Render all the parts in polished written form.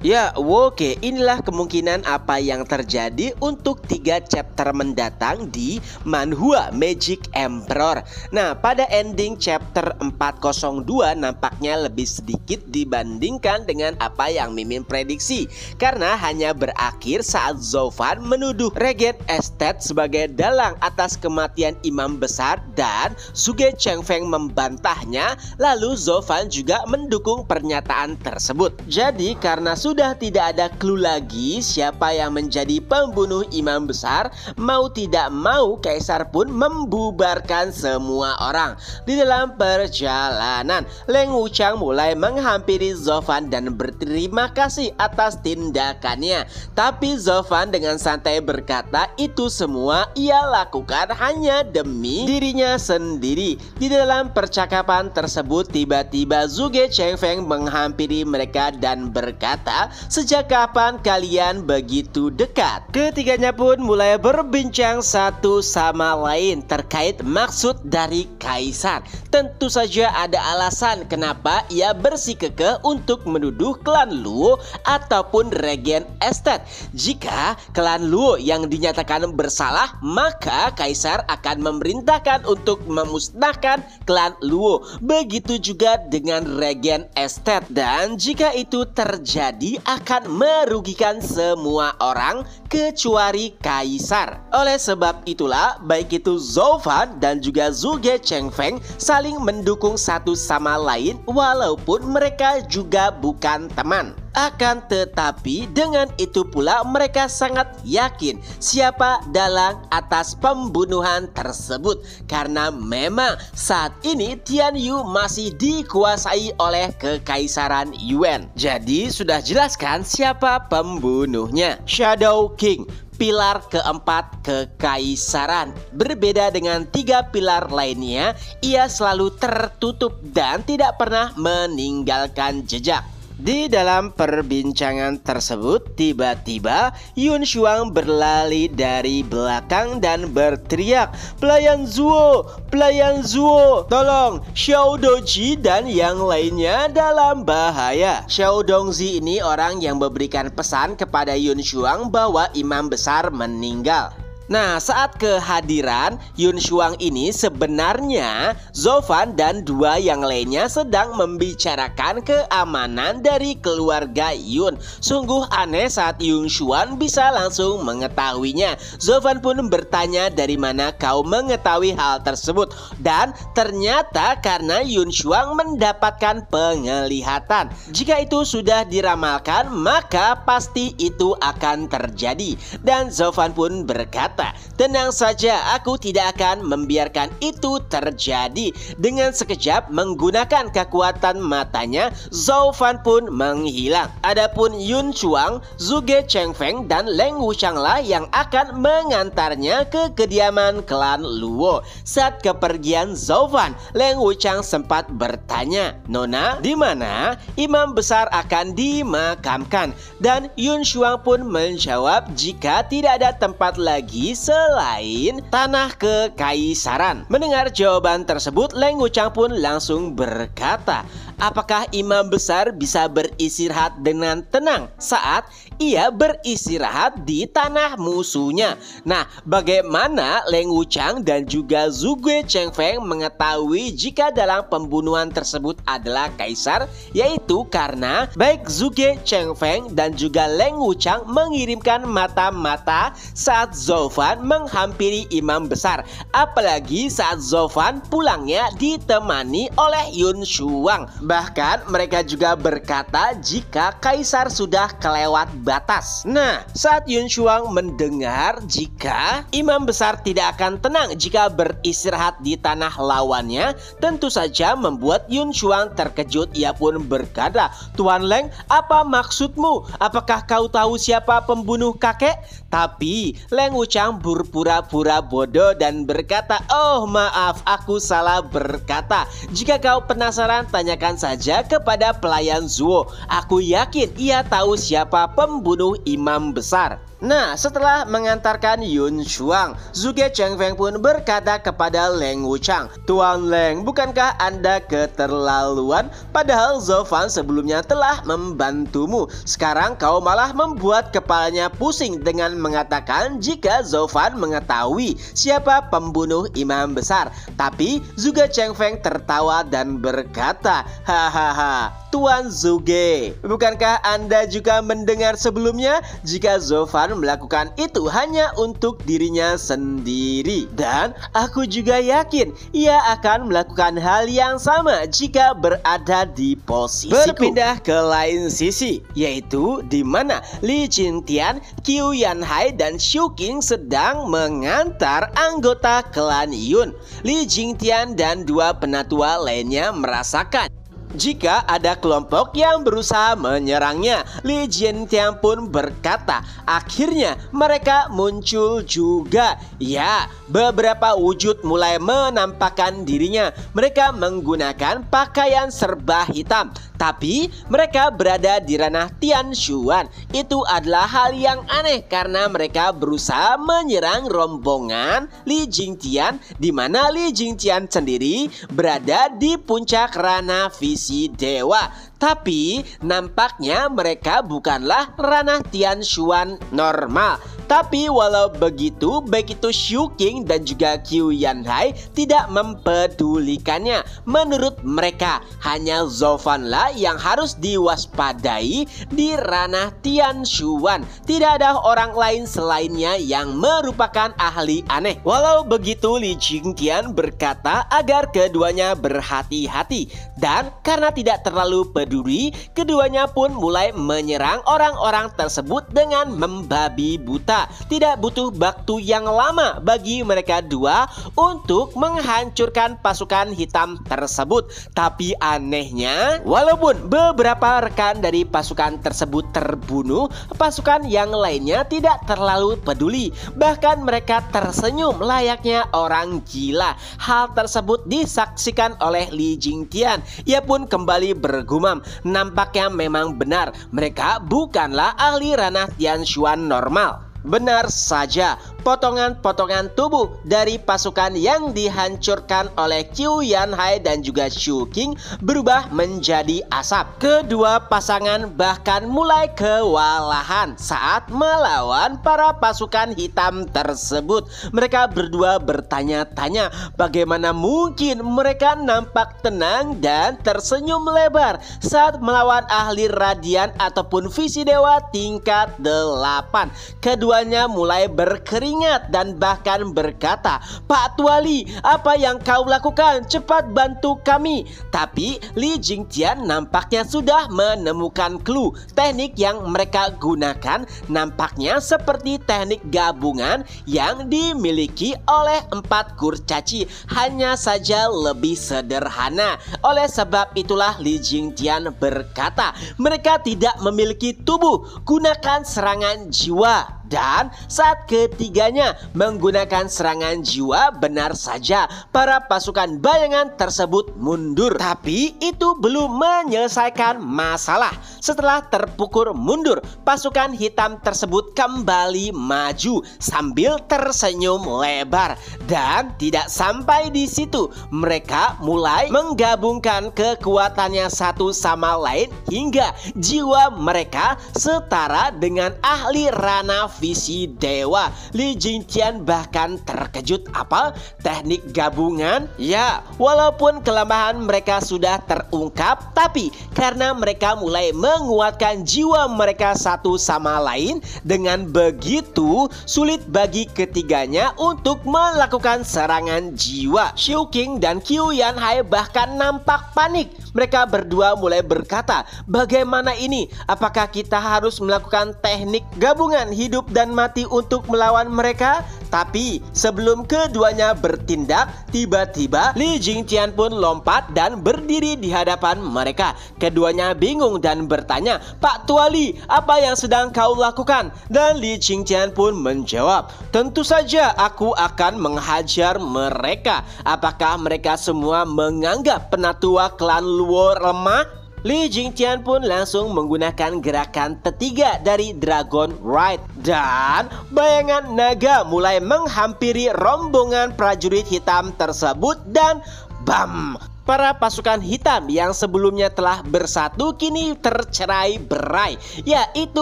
Ya, oke, inilah kemungkinan apa yang terjadi untuk 3 chapter mendatang di manhwa Magic Emperor. Nah, pada ending chapter 402 nampaknya lebih sedikit dibandingkan dengan apa yang Mimin prediksi, karena hanya berakhir saat Zovan menuduh Regen Estate sebagai dalang atas kematian imam besar dan Suge Chengfeng membantahnya, lalu Zovan juga mendukung pernyataan tersebut. Jadi karena sudah tidak ada clue lagi siapa yang menjadi pembunuh imam besar, mau tidak mau Kaisar pun membubarkan semua orang. Di dalam perjalanan, Leng Wuchang mulai menghampiri Zovan dan berterima kasih atas tindakannya. Tapi Zovan dengan santai berkata itu semua ia lakukan hanya demi dirinya sendiri. Di dalam percakapan tersebut tiba-tiba Suge Chengfeng menghampiri mereka dan berkata, "Sejak kapan kalian begitu dekat?" Ketiganya pun mulai berbincang satu sama lain terkait maksud dari Kaisar. Tentu saja ada alasan kenapa ia bersikukuh untuk menuduh klan Luo ataupun Regen Estate. Jika klan Luo yang dinyatakan bersalah, maka Kaisar akan memerintahkan untuk memusnahkan klan Luo. Begitu juga dengan Regen Estate, dan jika itu terjadi akan merugikan semua orang kecuali Kaisar. Oleh sebab itulah baik itu Zovan dan juga Suge Chengfeng saling mendukung satu sama lain walaupun mereka juga bukan teman. Akan tetapi dengan itu pula mereka sangat yakin siapa dalang atas pembunuhan tersebut, karena memang saat ini Tianyu masih dikuasai oleh Kekaisaran Yuan. Jadi sudah jelaskan siapa pembunuhnya. Shadow King, pilar keempat kekaisaran. Berbeda dengan 3 pilar lainnya, ia selalu tertutup dan tidak pernah meninggalkan jejak. Di dalam perbincangan tersebut, tiba-tiba Yun Shuang berlari dari belakang dan berteriak, "Pelayan Zuo, pelayan Zuo, tolong, Xiao Doji dan yang lainnya dalam bahaya." Xiao Dongzi ini orang yang memberikan pesan kepada Yun Shuang bahwa imam besar meninggal. Nah, saat kehadiran Yun Shuang ini sebenarnya Zovan dan 2 yang lainnya sedang membicarakan keamanan dari keluarga Yun. Sungguh aneh saat Yun Shuang bisa langsung mengetahuinya. Zovan pun bertanya, "Dari mana kau mengetahui hal tersebut?" Dan ternyata karena Yun Shuang mendapatkan penglihatan. Jika itu sudah diramalkan, maka pasti itu akan terjadi. Dan Zovan pun berkata, "Tenang saja, aku tidak akan membiarkan itu terjadi." Dengan sekejap menggunakan kekuatan matanya, Zovan pun menghilang. Adapun Yun Shuang, Suge Chengfeng dan Leng Wuchang lah yang akan mengantarnya ke kediaman klan Luo. Saat kepergian Zovan, Leng Wuchang sempat bertanya, "Nona, di mana imam besar akan dimakamkan?" Dan Yun Shuang pun menjawab jika tidak ada tempat lagi selain tanah kekaisaran. Mendengar jawaban tersebut, Leng Wuchang pun langsung berkata, "Apakah imam besar bisa beristirahat dengan tenang saat ia beristirahat di tanah musuhnya?" Nah, bagaimana Leng Wuchang dan juga Suge Chengfeng mengetahui jika dalam pembunuhan tersebut adalah Kaisar? Yaitu karena baik Suge Chengfeng dan juga Leng Wuchang mengirimkan mata-mata saat Zovan menghampiri imam besar. Apalagi saat Zovan pulangnya ditemani oleh Yun Shuang. Bahkan mereka juga berkata jika Kaisar sudah kelewat batas. Nah, saat Yun Shuang mendengar jika imam besar tidak akan tenang jika beristirahat di tanah lawannya, tentu saja membuat Yun Shuang terkejut. Ia pun berkata, "Tuan Leng, apa maksudmu? Apakah kau tahu siapa pembunuh kakek?" Tapi Leng Wuchang berpura-pura bodoh dan berkata, "Oh maaf, aku salah berkata. Jika kau penasaran, tanyakan tanyakan saja kepada pelayan Zuo. Aku yakin ia tahu siapa pembunuh imam besar. Nah, setelah mengantarkan Yun Shuang, Zhuge Chengfeng pun berkata kepada Leng Wuchang, "Tuan Leng, bukankah Anda keterlaluan? Padahal Zofan sebelumnya telah membantumu. Sekarang kau malah membuat kepalanya pusing dengan mengatakan jika Zofan mengetahui siapa pembunuh imam besar." Tapi Zhuge Chengfeng tertawa dan berkata, "Hahaha, Tuan Zhuge, bukankah Anda juga mendengar sebelumnya jika Zofan melakukan itu hanya untuk dirinya sendiri? Dan aku juga yakin ia akan melakukan hal yang sama jika berada di posisiku." Berpindah ke lain sisi, yaitu di mana Li Jingtian, Qiu Yanhai, dan Xu Qing sedang mengantar anggota klan Yun. Li Jingtian dan dua penatua lainnya merasakan jika ada kelompok yang berusaha menyerangnya. Li Jingtian pun berkata, akhirnya mereka muncul juga. Ya, beberapa wujud mulai menampakkan dirinya. Mereka menggunakan pakaian serba hitam, tapi mereka berada di ranah Tianshuan. Itu adalah hal yang aneh karena mereka berusaha menyerang rombongan Li Jingtian, di mana Li Jingtian sendiri berada di puncak ranah visi dewa. Tapi nampaknya mereka bukanlah ranah Tianshuan normal. Tapi walau begitu, baik itu Xu Qing dan juga Qiu Yanhai tidak mempedulikannya. Menurut mereka, hanya Zofanlah yang harus diwaspadai di ranah Tianshuan. Tidak ada orang lain selainnya yang merupakan ahli aneh. Walau begitu, Li Jingtian berkata agar keduanya berhati-hati. Dan karena tidak terlalu peduli, keduanya pun mulai menyerang orang-orang tersebut dengan membabi buta. Tidak butuh waktu yang lama bagi mereka dua untuk menghancurkan pasukan hitam tersebut. Tapi anehnya, walaupun beberapa rekan dari pasukan tersebut terbunuh, pasukan yang lainnya tidak terlalu peduli. Bahkan mereka tersenyum layaknya orang gila. Hal tersebut disaksikan oleh Li Jingtian. Ia pun kembali bergumam, nampaknya memang benar, mereka bukanlah ahli ranah Tianshuan normal. Benar saja, potongan-potongan tubuh dari pasukan yang dihancurkan oleh Qiu Yanhai dan juga Xu Qing berubah menjadi asap. Kedua pasangan bahkan mulai kewalahan saat melawan para pasukan hitam tersebut. Mereka berdua bertanya-tanya bagaimana mungkin mereka nampak tenang dan tersenyum lebar saat melawan ahli radian ataupun visi dewa tingkat 8. Keduanya mulai berkeringat dan bahkan berkata, "Pak Tuali, apa yang kau lakukan? Cepat bantu kami." Tapi Li Jingtian nampaknya sudah menemukan clue. Teknik yang mereka gunakan nampaknya seperti teknik gabungan yang dimiliki oleh 4 kurcaci, hanya saja lebih sederhana. Oleh sebab itulah Li Jingtian berkata, mereka tidak memiliki tubuh, gunakan serangan jiwa. Dan saat ketiganya menggunakan serangan jiwa, benar saja para pasukan bayangan tersebut mundur. Tapi itu belum menyelesaikan masalah. Setelah terpukul mundur, pasukan hitam tersebut kembali maju sambil tersenyum lebar. Dan tidak sampai di situ, mereka mulai menggabungkan kekuatannya satu sama lain hingga jiwa mereka setara dengan ahli ranah visi dewa. Li Jingtian bahkan terkejut, apa? Teknik gabungan? Ya, walaupun kelemahan mereka sudah terungkap, tapi karena mereka mulai menguatkan jiwa mereka satu sama lain, dengan begitu sulit bagi ketiganya untuk melakukan serangan jiwa. Xu Qing dan Qiu Yanhai bahkan nampak panik. Mereka berdua mulai berkata, bagaimana ini? Apakah kita harus melakukan teknik gabungan hidup hidup dan mati untuk melawan mereka. Tapi sebelum keduanya bertindak, tiba-tiba Li Jingtian pun lompat dan berdiri di hadapan mereka. Keduanya bingung dan bertanya, "Pak Tua Li, apa yang sedang kau lakukan?" Dan Li Jingtian pun menjawab, "Tentu saja aku akan menghajar mereka. Apakah mereka semua menganggap penatua klan Luo lemah?" Li Jingtian pun langsung menggunakan gerakan ketiga dari Dragon Ride. Dan bayangan naga mulai menghampiri rombongan prajurit hitam tersebut dan bam! Para pasukan hitam yang sebelumnya telah bersatu kini tercerai-berai. Ya, itu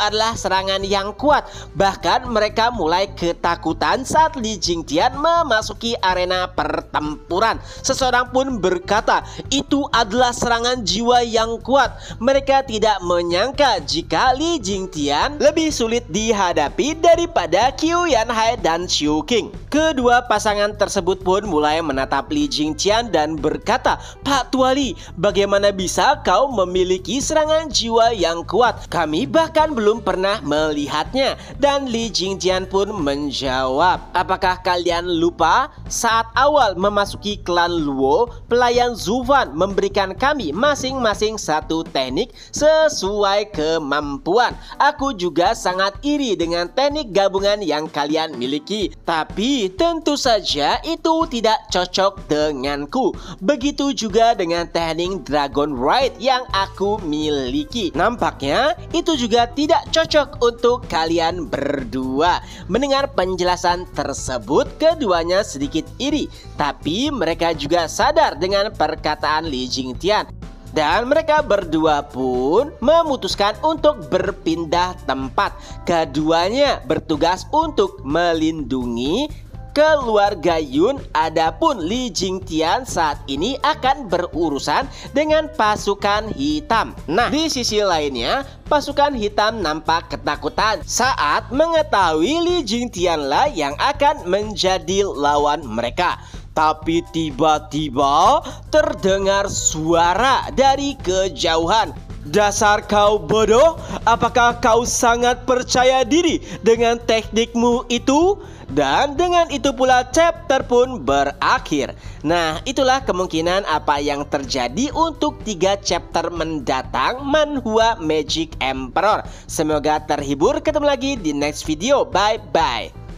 adalah serangan yang kuat. Bahkan mereka mulai ketakutan saat Li Jingtian memasuki arena pertempuran. Seseorang pun berkata, itu adalah serangan jiwa yang kuat. Mereka tidak menyangka jika Li Jingtian lebih sulit dihadapi daripada Qiu Yanhai dan Xiu Qing. Kedua pasangan tersebut pun mulai menatap Li Jingtian dan berkata, "Pak Tua Li, bagaimana bisa kau memiliki serangan jiwa yang kuat? Kami bahkan belum pernah melihatnya." Dan Li Jingtian pun menjawab, "Apakah kalian lupa saat awal memasuki klan Luo, pelayan Zufan memberikan kami masing-masing satu teknik sesuai kemampuan. Aku juga sangat iri dengan teknik gabungan yang kalian miliki. Tapi tentu saja itu tidak cocok denganku. Begitu juga dengan teknik Dragon Ride yang aku miliki. Nampaknya itu juga tidak cocok untuk kalian berdua." Mendengar penjelasan tersebut, keduanya sedikit iri. Tapi mereka juga sadar dengan perkataan Li Jingtian. Dan mereka berdua pun memutuskan untuk berpindah tempat. Keduanya bertugas untuk melindungi keluarga Yun. Adapun Li Jingtian saat ini akan berurusan dengan pasukan hitam. Nah, di sisi lainnya, pasukan hitam nampak ketakutan saat mengetahui Li Jingtian lah yang akan menjadi lawan mereka. Tapi tiba-tiba terdengar suara dari kejauhan. "Dasar kau bodoh, apakah kau sangat percaya diri dengan teknikmu itu?" Dan dengan itu pula chapter pun berakhir. Nah, itulah kemungkinan apa yang terjadi untuk 3 chapter mendatang manhwa Magic Emperor. Semoga terhibur, ketemu lagi di next video. Bye-bye.